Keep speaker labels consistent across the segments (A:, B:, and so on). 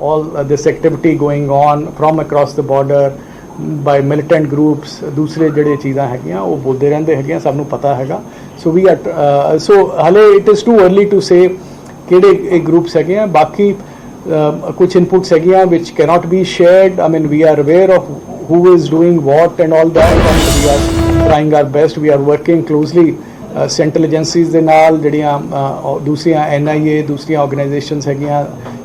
A: all this activity going on from across the border by militant groups, दूसरे ਜਿਹੜੇ ਚੀਜ਼ਾਂ ਹੈਗੀਆਂ ਉਹ ਬੋਲਦੇ ਰਹਿੰਦੇ ਹੈਗੇ ਸਭ ਨੂੰ ਪਤਾ ਹੈਗਾ। ਸੋ ਵੀ ਆਰ ਸੋ ਹਾਲੇ it is too early to say ਕਿਹੜੇ ਇਹ ਗਰੁੱਪਸ ਹੈਗੇ ਆ। ਬਾਕੀ ਕੁਝ ਇਨਪੁਟਸ ਹੈਗੀਆਂ which cannot be shared. I mean we are aware of who is doing what and all that, and we are trying our best. We are working closely central agencies ਦੇ ਨਾਲ ਜਿਹੜੀਆਂ ਦੂਸਰੀਆਂ NIA ਦੂਸਰੀਆਂ organisations ਹੈਗੀਆਂ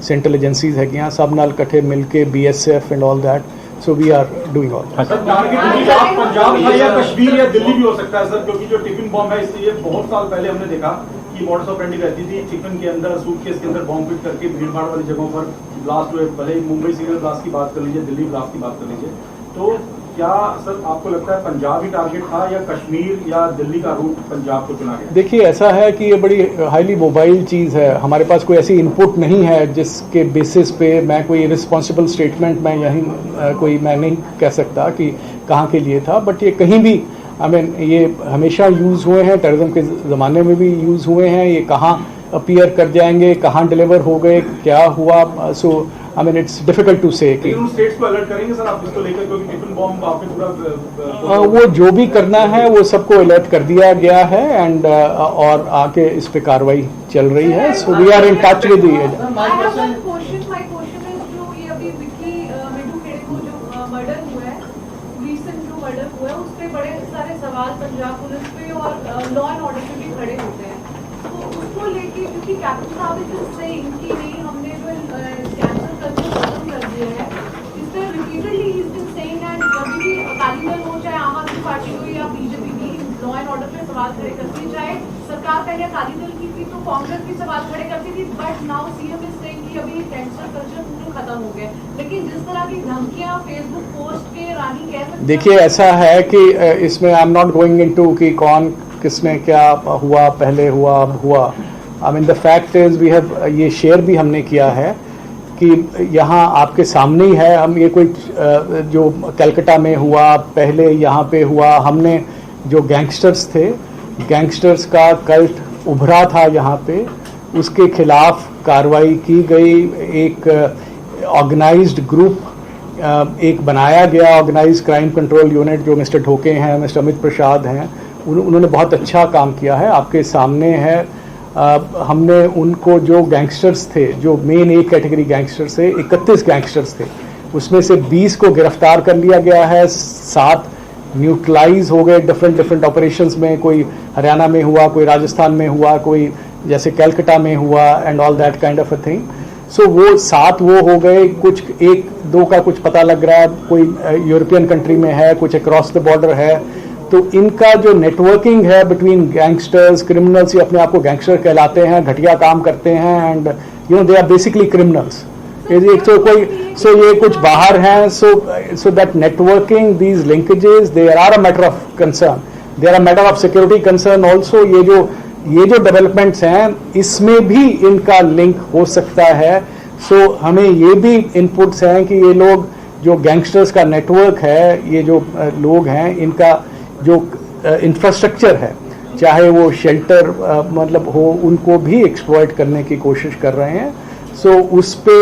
A: central agencies ਹੈਗੀਆਂ सब ਨਾਲ ਇਕੱਠੇ ਮਿਲ ਕੇ BSF and all that. So we are doing all.
B: Punjab या कश्मीर या दिल्ली भी हो सकता है सर, क्योंकि जो टिफिन बॉम्ब है इसलिए बहुत साल पहले हमने देखा कि मॉडस ऑपरेंडी रहती थी टिफिन के अंदर सूटकेस के अंदर बॉम्ब फिट करके भीड़ भाड़ वाली जगहों पर ब्लास्ट हुए। भले ही मुंबई सीरियल ब्लास्ट की बात कर लीजिए, दिल्ली ब्लास्ट की बात कर लीजिए, तो क्या सर आपको लगता है पंजाब ही टारगेट था या कश्मीर या दिल्ली का रूट पंजाब को चुना गया?
A: देखिए ऐसा है कि ये बड़ी हाईली मोबाइल चीज़ है, हमारे पास कोई ऐसी इनपुट नहीं है जिसके बेसिस पे मैं कोई रिस्पॉन्सिबल स्टेटमेंट मैं नहीं कह सकता कि कहाँ के लिए था। बट ये कहीं भी आई मीन ये हमेशा यूज़ हुए हैं, टेररिज्म के ज़माने में भी यूज़ हुए हैं। ये कहाँ अपीयर कर जाएंगे, कहाँ डिलीवर हो गए, क्या हुआ, सो I mean it's difficult to say कि
B: उन स्टेट्स को अलर्ट करेंगे सर आप इसको लेकर, क्योंकि टिफिन बॉम्ब आपने पूरा
A: वो जो भी करना है वो सबको अलर्ट कर दिया गया है एंड और आके इस पे कार्रवाई चल रही है। So we are in touch with
C: Punjab police पे और लॉ एंड ऑर्डर पे भी खड़े होते हैं, तो उसको लेके क्योंकि कैप्टन साहब इससे इनकी नहीं हमने जो कैंसल करके खत्म कर दिया है, इससे repeatedly is been saying and कभी भी अकाली दल हो चाहे आम आदमी पार्टी हो या बीजेपी की लॉ एंड ऑर्डर पे सवाल खड़े करती है। चाहे सरकार पहले अकाली दल की थी तो कांग्रेस भी सवाल खड़े करती थी, but now CM is saying कि अभी कैंसर कल्चर पूरा खत्म हो गया। लेकिन जिस तरह की धमकियां फेसबुक पोस्ट के रानी कह सकते,
A: देखिए ऐसा है कि इसमें I am not going into कि कौन किसने क्या हुआ, पहले हुआ अब हुआ। I mean the fact is we have ये शेयर भी हमने किया है कि यहाँ आपके सामने ही है। हम ये कोई जो कलकत्ता में हुआ पहले यहाँ पे हुआ, हमने जो गैंगस्टर्स थे, गैंगस्टर्स का कल्ट उभरा था यहाँ पे, उसके खिलाफ कार्रवाई की गई। एक ऑर्गेनाइज्ड ग्रुप एक बनाया गया, ऑर्गेनाइज्ड क्राइम कंट्रोल यूनिट, जो मिस्टर ढोके हैं, मिस्टर अमित प्रसाद हैं, उन्होंने बहुत अच्छा काम किया है, आपके सामने है। हमने उनको जो गैंगस्टर्स थे, जो मेन एक कैटेगरी गैंगस्टर्स थे, 31 गैंगस्टर्स थे, उसमें से 20 को गिरफ्तार कर लिया गया है, 7 न्यूट्रलाइज हो गए डिफरेंट ऑपरेशंस में। कोई हरियाणा में हुआ, कोई राजस्थान में हुआ, कोई जैसे कलकत्ता में हुआ and all that kind of a thing. So वो 7 वो हो गए, कुछ 1-2 का कुछ पता लग रहा है, कोई यूरोपियन कंट्री में है, कुछ अक्रॉस द बॉर्डर है। तो इनका जो नेटवर्किंग है बिटवीन गैंगस्टर्स, क्रिमिनल्स, ये अपने आप को गैंगस्टर कहलाते हैं, घटिया काम करते हैं and you know they are basically criminals. So ये कुछ बाहर हैं, so that networking, these linkages, they are a matter of concern, they are a matter of security concern also. ये जो डेवलपमेंट्स हैं इसमें भी इनका लिंक हो सकता है। सो हमें ये भी इनपुट्स हैं कि ये लोग जो गैंगस्टर्स का नेटवर्क है, ये जो लोग हैं, इनका जो इंफ्रास्ट्रक्चर है, चाहे वो शेल्टर मतलब हो, उनको भी एक्सप्लॉइट करने की कोशिश कर रहे हैं। सो उस पे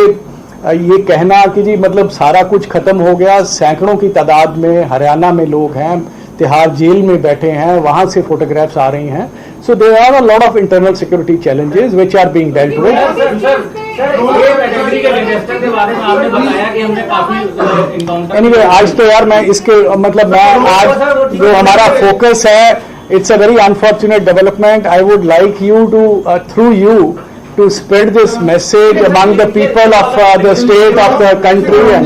A: ये कहना कि जी मतलब सारा कुछ खत्म हो गया, सैकड़ों की तादाद में हरियाणा में लोग हैं, तिहाड़ जेल में बैठे हैं, वहाँ से फोटोग्राफ्स आ रही हैं। So there are a lot of internal security challenges which are being dealt with. Anyway आज तो यार मैं इसके मतलब मैं आज जो हमारा फोकस है, it's a very unfortunate development. I would like you to through you to spread this message among the people of the state of the country and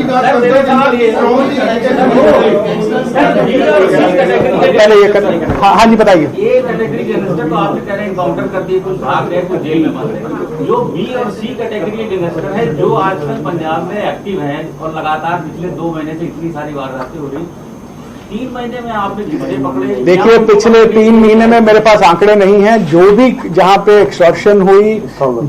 A: पहले ये कर। हाँ जी बताइए।
D: ये कैटेगरी गैंगस्टर तो आपने कह रहे एनकाउंटर कर दिए, कुछ भाग गए, कुछ जेल में बंद रहे। जो बी और सी कैटेगरी गैंगस्टर है जो आजकल पंजाब में एक्टिव हैं और लगातार पिछले 2 महीने से इतनी सारी वारदातें हो रही, 3 महीने में आपने जितने पकड़े,
A: देखिए पिछले 3 महीने में मेरे पास आंकड़े नहीं हैं, जो भी जहां पे एक्सटॉर्शन हुई,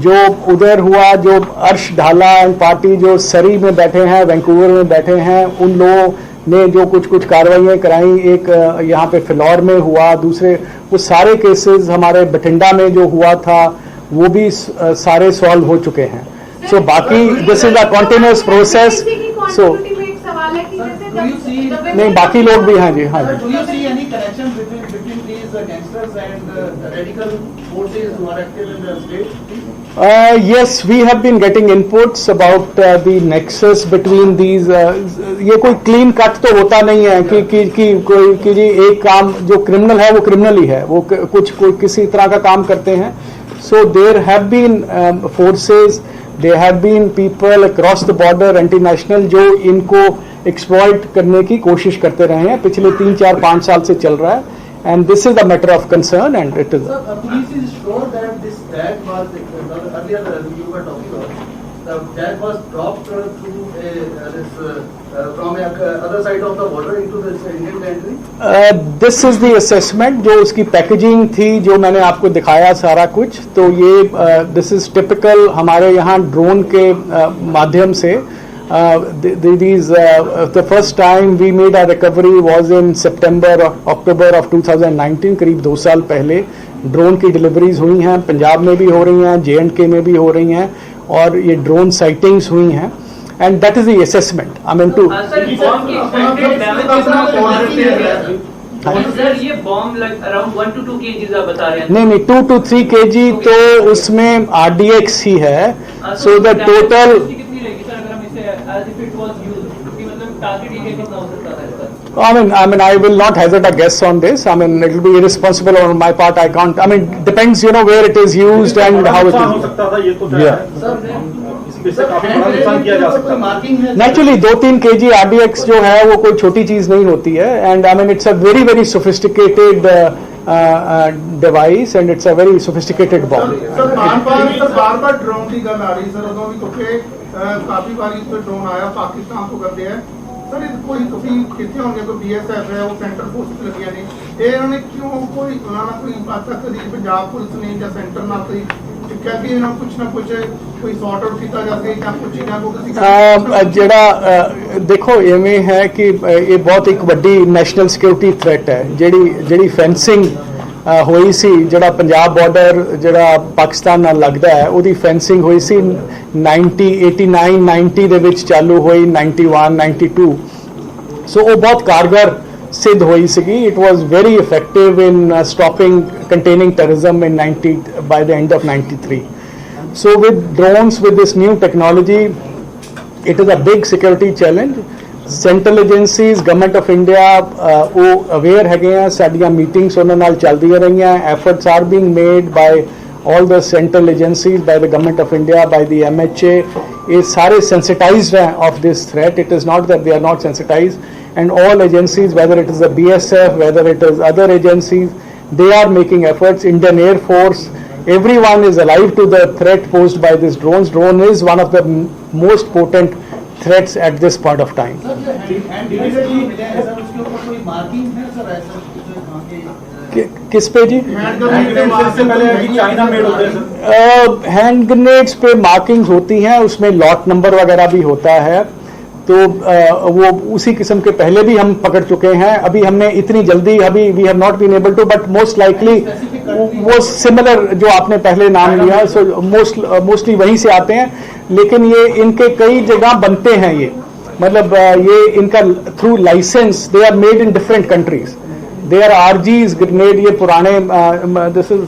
A: जो उधर हुआ, जो अर्श ढाला एंड पार्टी जो सरी में बैठे हैं, वैंकूवर में बैठे हैं, उन लोगों ने जो कुछ कार्रवाइयाँ कराई, एक यहाँ पे फिलौर में हुआ, दूसरे वो सारे केसेस हमारे बठिंडा में जो हुआ था वो भी सारे सॉल्व हो चुके हैं। So बाकी this is a continuous process. So
C: एक सवाल है कि जैसे
A: नहीं बाकी लोग भी हैं जी हाँ जी.
E: Do you see any connection between these gangsters and radical forces who are active in the state?
A: Yes, we have been getting inputs about the nexus between these. ये कोई clean cut तो होता नहीं है कि कोई कि जी एक काम जो criminal है वो criminal ही है, वो कुछ कोई किसी तरह का काम करते हैं. So there have been forces, there have been people across the border, anti-national जो इनको exploit करने की कोशिश करते रहे हैं. पिछले 3, 4, 5 साल से चल रहा है. And this is a matter of concern, and it is.
E: Sir, police is sure that this tag was earlier you were talking about. The tag was dropped through from other side of the border into this Indian country.
A: This is the assessment जो उसकी packaging थी जो मैंने आपको दिखाया सारा कुछ. तो ये this is typical हमारे यहाँ ड्रोन के माध्यम से. The first time we made a recovery was in September or October of 2019, करीब 2 साल पहले ड्रोन की डिलीवरीज हुई हैं. पंजाब में भी हो रही हैं, J&K में भी हो रही हैं और ये ड्रोन साइटिंग्स हुई हैं. And that is the assessment. I mean to.
F: Sir ये बॉम्ब अराउंड 1 to 2 kg आप बता रहे हैं.
A: नहीं 2 to 3 kg तो उसमें RDX ही है. So the total. I mean, I will not hazard a guess on this. I mean, it will be irresponsible on my part. I can't. I mean, depends, where it is used and how it is. Yeah. Naturally, 2-3 kg RDX जो है वो कोई छोटी चीज नहीं होती है. And I mean, it's a very, very sophisticated device and it's a very sophisticated bomb.
G: Sir बार-बार ड्रोन की गल आ रही सर उਦੋਂ ਵੀ ਕਿਉਂਕਿ ਕਾਫੀ ਵਾਰੀ ਇਸ ਤੇ ਡਰੋਨ ਆਇਆ ਪਾਕਿਸਤਾਨ ਤੋਂ ਕਰਦੇ ਆ ਸਰ ਇਹ ਕੋਈ ਤੁਸੀਂ ਕਿੱਥੇ ਹੋਣਗੇ ਕੋਈ BSF ਹੈ ਉਹ ਸੈਂਟਰ ਫੋਰਸ ਲੱਗੀਆਂ ਨੇ ਇਹ ਇਹਨਾਂ ਨੇ ਕਿਉਂ ਕੋਈ ਉਹਨਾਂ ਨਾਲ ਕੋਈ ਬਾਤ ਤੱਕ ਕਦੀ ਪੰਜਾਬ ਪੁਲਿਸ ਨੇ ਜਾਂ ਸੈਂਟਰ ਨਾਲ ਕੋਈ ਚੁੱਕਿਆ ਕਿ ਇਹਨਾਂ ਕੁਝ ਨਾ ਕੁਝ ਕੋਈ ਸੌਟ ਆਊਟ ਕੀਤਾ ਜਾਵੇ ਜਾਂ ਕੁਝ ਚੀਜ਼ਾਂ ਕੋ ਤੁਸੀਂ
A: ਜਿਹੜਾ ਦੇਖੋ ਇਵੇਂ ਹੈ ਕਿ ਇਹ ਬਹੁਤ ਇੱਕ ਵੱਡੀ ਨੈਸ਼ਨਲ ਸਿਕਿਉਰਿਟੀ ਥ੍ਰੈਟ ਹੈ ਜਿਹੜੀ ਫੈਂਸਿੰਗ ਹੋਈ ਸੀ ਜਿਹੜਾ ਪੰਜਾਬ ਬਾਰਡਰ ਜਿਹੜਾ ਪਾਕਿਸਤਾਨ ਨਾਲ ਲੱਗਦਾ ਹੈ ਉਹਦੀ ਫੈਂਸਿੰਗ ਹੋਈ ਸੀ 89 ਦੇ ਵਿੱਚ ਚਾਲੂ ਹੋਈ 91 92 ਸੋ ਉਹ ਬਹੁਤ ਕਾਰਗਰ ਸਿੱਧ ਹੋਈ ਸੀਗੀ. It was very effective in stopping containing terrorism in 90 by the end of 93. So with drones, with this new technology, it is a big security challenge. Central agencies, Government of India, ਉਹ aware ਹੈਗੇ ਆ. ਸਾਡੀਆਂ meetings ਉਹਨਾਂ ਨਾਲ ਚੱਲਦੀਆਂ ਰਹੀਆਂ. Efforts are being made by all the central agencies, by the Government of India, by the MHA. ਇਹ ਸਾਰੇ sensitized हैं of this threat. It is not that they are not sensitized. And all agencies, whether it is the BSF, whether it is other agencies, they are making efforts. Indian Air Force, everyone is alive to the threat posed by these drones. Drone is one of the most potent threats at this point of time. किस पे जी? Hand grenades पे markings होती हैं, उसमें lot number वगैरह भी होता है. तो वो उसी किस्म के पहले भी हम पकड़ चुके हैं. अभी हमने इतनी जल्दी we have not been able to, but most likely वो सिमिलर जो आपने पहले नाम लिया, सो मोस्टली वहीं से आते हैं. लेकिन ये इनके कई जगह बनते हैं. ये मतलब ये इनका through licence they are made in different countries. They are RGs grenade. ये पुराने this is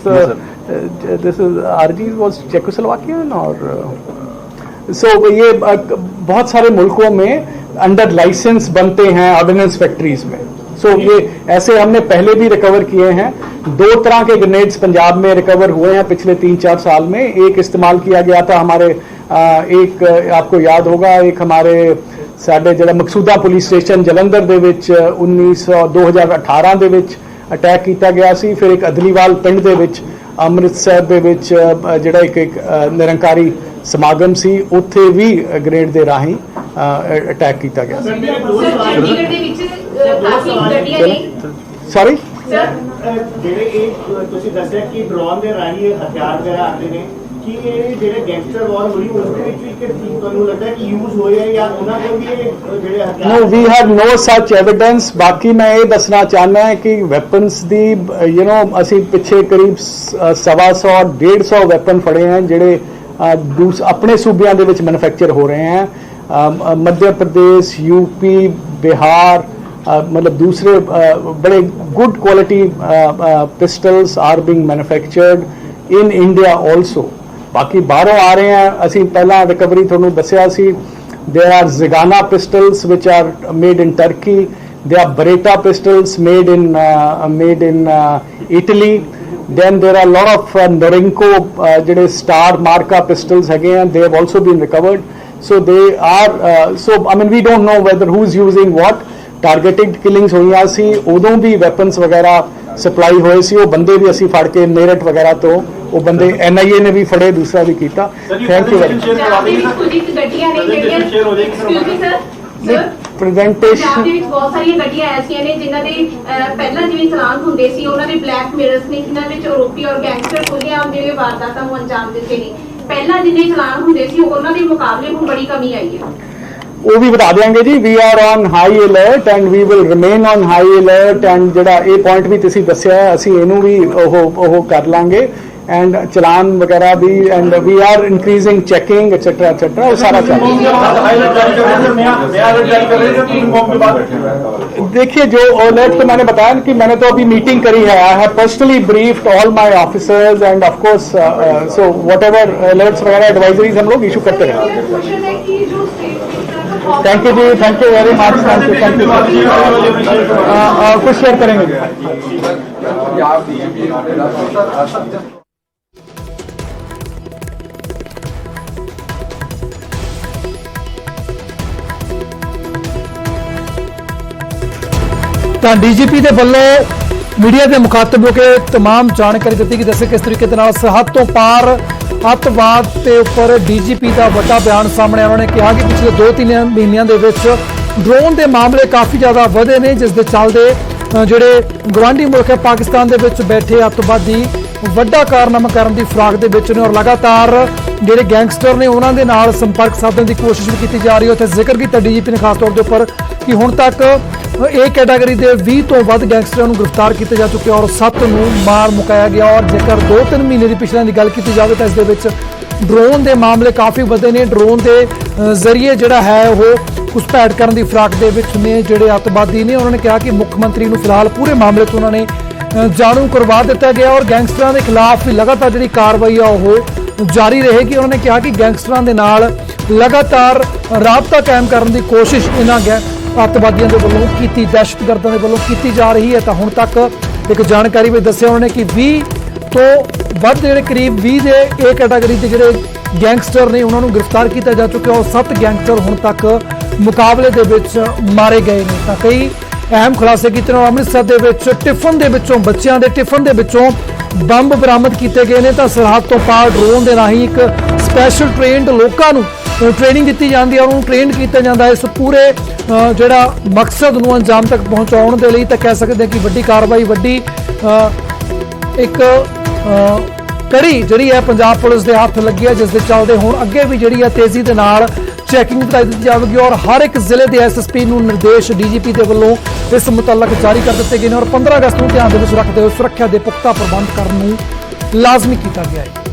A: RGs was Czechoslovakian और सो ये बहुत सारे मुल्कों में अंडर लाइसेंस बनते हैं ऑर्डिनेंस फैक्ट्रीज में. सो ये ऐसे हमने पहले भी रिकवर किए हैं. 2 तरह के ग्रेनेड्स पंजाब में रिकवर हुए हैं पिछले 3-4 साल में. एक इस्तेमाल किया गया था हमारे एक आपको याद होगा, एक हमारे साडे ਜਿਹੜਾ ਮਕਸੂਦਾ ਪੁਲਿਸ ਸਟੇਸ਼ਨ ਜਲੰਧਰ ਦੇ ਵਿੱਚ 2018 ਦੇ ਵਿੱਚ ਅਟੈਕ ਕੀਤਾ ਗਿਆ ਸੀ. ਫਿਰ ਇੱਕ ਅਦਲੀਵਾਲ ਪਿੰਡ ਦੇ ਵਿੱਚ ਅੰਮ੍ਰਿਤਸਰ ਦੇ ਵਿੱਚ ਜਿਹੜਾ ਇੱਕ ਨਿਰੰਕਾਰੀ ਸਮਾਗਮ ਸੀ, ਉੱਥੇ ਵੀ ਗ੍ਰੇਡ ਦੇ ਰਾਹੀਂ ਅਟੈਕ ਕੀਤਾ ਗਿਆ. ਸੌਰੀ
H: ਜਿਹੜੇ ਇਹ ਤੁਸੀਂ ਦੱਸਿਆ ਕਿ ਡਰੋਨ ਦੇ ਰਾਹੀਂ ਹਥਿਆਰ ਵਗੈਰਾ ਆਉਂਦੇ ਨੇ, ਕਿ ਇਹ ਜਿਹੜੇ ਗੈਂਗਸਟਰ ਵਾਰ ਹੋਈ ਉਸ ਦੇ ਵਿੱਚ ਇੱਕ ਤੁਹਾਨੂੰ ਲੱਗਦਾ ਕਿ ਯੂਜ਼ ਹੋਏ ਹੈ ਜਾਂ ਉਹਨਾਂ ਕੋਲ ਵੀ ਇਹ ਜਿਹੜੇ ਹਥਿਆਰ?
A: No, we have no such evidence. ਬਾਕੀ ਮੈਂ ਇਹ ਦੱਸਣਾ ਚਾਹੁੰਦਾ ਹਾਂ ਕਿ ਵੈਪਨਸ ਦੀ ਅਸੀਂ ਪਿੱਛੇ ਕਰੀਬ 125-150 ਵੈਪਨ ਫੜੇ ਹਨ ਜਿਹੜੇ अपने सूबियां दे विच मैन्युफैक्चर हो रहे हैं। मध्य प्रदेश, यूपी, बिहार, मतलब दूसरे बड़े good quality pistols are being manufactured in India also. बाकी बाहरों आ रहे हैं, असी पहला रिकवरी तुहानूं दस्सिया सी, there are Zigana pistols which are made in Turkey, there are Beretta pistols made in Italy, then there are a lot of Norinco ਜਿਹੜੇ star marka pistols ਹੈਗੇ ਆ, they have also been recovered, so they are so I mean we don't know whether who's using what। targeted killings ਹੋਈਆਂ ਸੀ, ਉਦੋਂ ਵੀ weapons ਵਗੈਰਾ supply ਹੋਏ ਸੀ, ਉਹ ਬੰਦੇ ਵੀ ਅਸੀਂ ਫੜ ਕੇ ਮੇਰਠ ਵਗੈਰਾ ਤੋਂ ਉਹ ਬੰਦੇ NIA ਨੇ ਵੀ ਫੜੇ, ਦੂਸਰਾ ਵੀ ਕੀਤਾ। Thank you very much. Presentation
I: Punjab ਦੇ ਵਿੱਚ ਬਹੁਤ ਸਾਰੀਆਂ ਗੱਡੀਆਂ ਐਸੀਆਂ ਨੇ ਜਿਨ੍ਹਾਂ ਦੇ ਪਹਿਲਾਂ ਜਿਵੇਂ ਚਲਾਨ ਹੁੰਦੇ ਸੀ, ਉਹਨਾਂ ਦੇ ਬਲੈਕ ਮਿਰਰਸ ਨੇ ਜਿਨ੍ਹਾਂ ਵਿੱਚ ਆਰੋਪੀ ਔਰ ਗੈਂਗਸਟਰ ਖੁੱਲ੍ਹੇਆਮ ਜਿਹੜੇ ਵਾਰਦਾਤਾਂ ਨੂੰ ਅੰਜਾਮ ਦਿੰਦੇ ਨੇ। ਪਹਿਲਾਂ ਜਿੰਨੇ ਚਲਾਨ ਹੁੰਦੇ ਸੀ ਉਹਨਾਂ ਦੇ ਮੁਕਾਬਲੇ ਹੁਣ ਬੜੀ ਕਮੀ ਆਈ ਹੈ।
A: ਉਹ ਵੀ ਬਤਾ ਦਿਆਂਗੇ ਜੀ। We are on high alert and we will remain on high alert, and ਜਿਹੜਾ ਇਹ ਪੁਆਇੰਟ ਵੀ ਤੁਸੀਂ ਦੱਸਿਆ ਅਸੀਂ ਇਹਨੂੰ ਵੀ ਉਹ ਕਰ ਲਾਂਗੇ, ਐਂਡ ਚਲਾਨ ਵਗੈਰਾ ਵੀ, and we are increasing checking etcetera etcetera, वो सारा चल देखिए जो अलर्ट तो मैंने बताया कि मैंने तो अभी मीटिंग करी है, I have personally briefed all my officers and of course so whatever alerts वगैरह एडवाइजरीज हम लोग इशू करते रहेंगे। थैंक यू जी, thank you very much, thank you. कुछ शेयर करेंगे
J: ਤਾਂ ਡੀਜੀਪੀ ਦੇ ਵੱਲੋਂ ਮੀਡੀਆ ਦੇ ਮੁਖਾਤਬ ਹੋ ਕੇ तमाम ਜਾਣਕਾਰੀ ਦਿੱਤੀ ਕਿ ਦੱਸੇ ਕਿਸ ਤਰੀਕੇ ਦੇ ਨਾਲ ਸਰਹੱਦ ਤੋਂ ਪਾਰ ਅੱਤਵਾਦ ਦੇ ਉੱਪਰ ਡੀਜੀਪੀ ਦਾ ਵੱਡਾ ਬਿਆਨ ਸਾਹਮਣੇ ਆਇਆ। ਉਹਨਾਂ ਨੇ ਕਿਹਾ ਕਿ ਪਿਛਲੇ 2-3 ਮਹੀਨਿਆਂ ਦੇ ਵਿੱਚ ਡਰੋਨ ਦੇ ਮਾਮਲੇ ਕਾਫੀ ਜ਼ਿਆਦਾ ਵਧੇ ਨੇ, ਜਿਸ ਦੇ ਚੱਲਦੇ ਜਿਹੜੇ ਗੁਆਂਢੀ ਮੁਲਕ ਹੈ ਪਾਕਿਸਤਾਨ ਦੇ ਵਿੱਚ ਬੈਠੇ ਅੱਤਵਾਦੀ ਵੱਡਾ ਕਾਰਨਾਮਾ ਕਰਨ ਦੀ ਫਿਰਾਕ ਦੇ ਵਿੱਚ ਨੇ, ਔਰ ਲਗਾਤਾਰ ਜਿਹੜੇ ਗੈਂਗਸਟਰ ਨੇ ਉਹਨਾਂ ਦੇ ਨਾਲ ਸੰਪਰਕ ਸਾਧਣ ਦੀ ਕੋਸ਼ਿਸ਼ ਵੀ ਕੀਤੀ ਜਾ ਰਹੀ ਹੈ। ਉੱਥੇ ਜ਼ਿਕਰ ਕੀਤਾ ਡੀਜੀਪੀ ਨੇ ਖਾਸ ਤੌਰ ਦੇ ਉੱਪਰ ਕਿ ਹੁਣ ਤੱਕ ਇਹ ਕੈਟਾਗਰੀ ਦੇ 20 ਤੋਂ ਵੱਧ ਗੈਂਗਸਟਰਾਂ ਨੂੰ ਗ੍ਰਿਫਤਾਰ ਕੀਤਾ ਜਾ ਚੁੱਕਿਆ ਔਰ 7 ਨੂੰ ਮਾਰ ਮੁਕਾਇਆ ਗਿਆ। ਔਰ ਜੇਕਰ 2-3 ਮਹੀਨੇ ਦੀ ਪਿਛਲਿਆਂ ਦੀ ਗੱਲ ਕੀਤੀ ਜਾਵੇ ਤਾਂ ਇਸ ਦੇ ਵਿੱਚ ਡਰੋਨ ਦੇ ਮਾਮਲੇ ਕਾਫੀ ਵਧੇ ਨੇ। ਡਰੋਨ ਦੇ ਜ਼ਰੀਏ ਜਿਹੜਾ ਹੈ ਉਹ ਘੁਸਪੈਠ ਕਰਨ ਦੀ ਫਿਰਾਕ ਦੇ ਵਿੱਚ ਨੇ ਜਿਹੜੇ ਅੱਤਵਾਦੀ ਨੇ। ਉਹਨਾਂ ਨੇ ਕਿਹਾ ਕਿ ਮੁੱਖ ਮੰਤਰੀ ਨੂੰ ਫਿਲਹਾਲ ਪੂਰੇ ਮਾਮਲੇ ਤੋਂ ਉਹਨਾਂ ਨੇ ਜਾਣੂ ਕਰਵਾ ਦਿੱਤਾ ਗਿਆ ਔਰ ਗੈਂਗਸਟਰਾਂ ਦੇ ਖਿਲਾਫ ਵੀ ਲਗਾਤਾਰ ਜਿਹੜੀ ਕਾਰਵਾਈ ਆ ਉਹ ਜਾਰੀ ਰਹੇਗੀ। ਉਹਨਾਂ ਨੇ ਕਿਹਾ ਕਿ ਗੈਂਗਸਟਰਾਂ ਦੇ ਨਾਲ ਲਗਾਤਾਰ ਰਾਬਤਾ ਕਾਇਮ ਕਰਨ ਦੀ ਕੋਸ਼ਿਸ਼ ਇਹਨਾਂ ਅੱਤਵਾਦੀਆਂ ਦੇ ਵੱਲੋਂ ਕੀਤੀ, ਦਹਿਸ਼ਤਗਰਦਾਂ ਦੇ ਵੱਲੋਂ ਕੀਤੀ ਜਾ ਰਹੀ ਹੈ। ਤਾਂ ਹੁਣ ਤੱਕ ਇੱਕ ਜਾਣਕਾਰੀ ਵਿੱਚ ਦੱਸਿਆ ਉਹਨਾਂ ਨੇ ਕਿ 20 ਤੋਂ ਵੱਧ ਜਿਹੜੇ ਕਰੀਬ 20 ਦੇ ਇਹ ਕੈਟਾਗਰੀ ਦੇ ਜਿਹੜੇ ਗੈਂਗਸਟਰ ਨੇ ਉਹਨਾਂ ਨੂੰ ਗ੍ਰਿਫਤਾਰ ਕੀਤਾ ਜਾ ਚੁੱਕਿਆ ਔਰ 7 ਗੈਂਗਸਟਰ ਹੁਣ ਤੱਕ ਮੁਕਾਬਲੇ ਦੇ ਵਿੱਚ ਮਾਰੇ ਗਏ ਨੇ। ਤਾਂ ਕਈ ਅਹਿਮ ਖੁਲਾਸੇ ਕੀਤੇ ਨੇ। ਅੰਮ੍ਰਿਤਸਰ ਦੇ ਵਿੱਚ ਟਿਫਨ ਦੇ ਵਿੱਚੋਂ ਬੱਚਿਆਂ ਦੇ ਟਿਫਨ ਦੇ ਵਿੱਚੋਂ ਬੰਬ ਬਰਾਮਦ ਕੀਤੇ ਗਏ ਨੇ। ਤਾਂ ਸਰਹੱਦ ਤੋਂ ਪਾਰ ਡਰੋਨ ਦੇ ਰਾਹੀਂ ਇੱਕ ਸਪੈਸ਼ਲ ਟ੍ਰੇਨਡ ਲੋਕਾਂ ਨੂੰ ਟ੍ਰੇਨਿੰਗ ਦਿੱਤੀ ਜਾਂਦੀ ਹੈ, ਉਹਨੂੰ ਟ੍ਰੇਨ ਕੀਤਾ ਜਾਂਦਾ ਇਸ ਪੂਰੇ ਜਿਹੜਾ ਮਕਸਦ ਨੂੰ ਅੰਜਾਮ ਤੱਕ ਪਹੁੰਚਾਉਣ ਦੇ ਲਈ। ਤਾਂ ਕਹਿ ਸਕਦੇ ਹਾਂ ਕਿ ਵੱਡੀ ਕਾਰਵਾਈ, ਵੱਡੀ ਇੱਕ ਕੜੀ ਜਿਹੜੀ ਹੈ ਪੰਜਾਬ ਪੁਲਿਸ ਦੇ ਹੱਥ ਲੱਗੀ ਹੈ, ਜਿਸ ਦੇ ਚੱਲਦੇ ਹੁਣ ਅੱਗੇ ਵੀ ਜਿਹੜੀ ਹੈ ਤੇਜ਼ੀ ਦੇ ਨਾਲ ਚੈਕਿੰਗ ਵਧਾਈ ਦਿੱਤੀ ਜਾਵੇਗੀ ਔਰ ਹਰ ਇੱਕ ਜ਼ਿਲ੍ਹੇ ਦੇ SSP ਨੂੰ ਨਿਰਦੇਸ਼ ਡੀਜੀਪੀ ਦੇ ਵੱਲੋਂ ਇਸ ਮੁਤਲਕ ਜਾਰੀ ਕਰ ਦਿੱਤੇ ਗਏ ਨੇ ਔਰ 15 ਅਗਸਤ ਨੂੰ ਧਿਆਨ ਦੇ ਵਿੱਚ ਰੱਖਦੇ ਹੋਏ ਸੁਰੱਖਿਆ ਦੇ ਪੁਖਤਾ ਪ੍ਰਬੰਧ ਕਰਨ ਨੂੰ ਲਾਜ਼ਮੀ ਕੀਤਾ ਗਿਆ ਹੈ।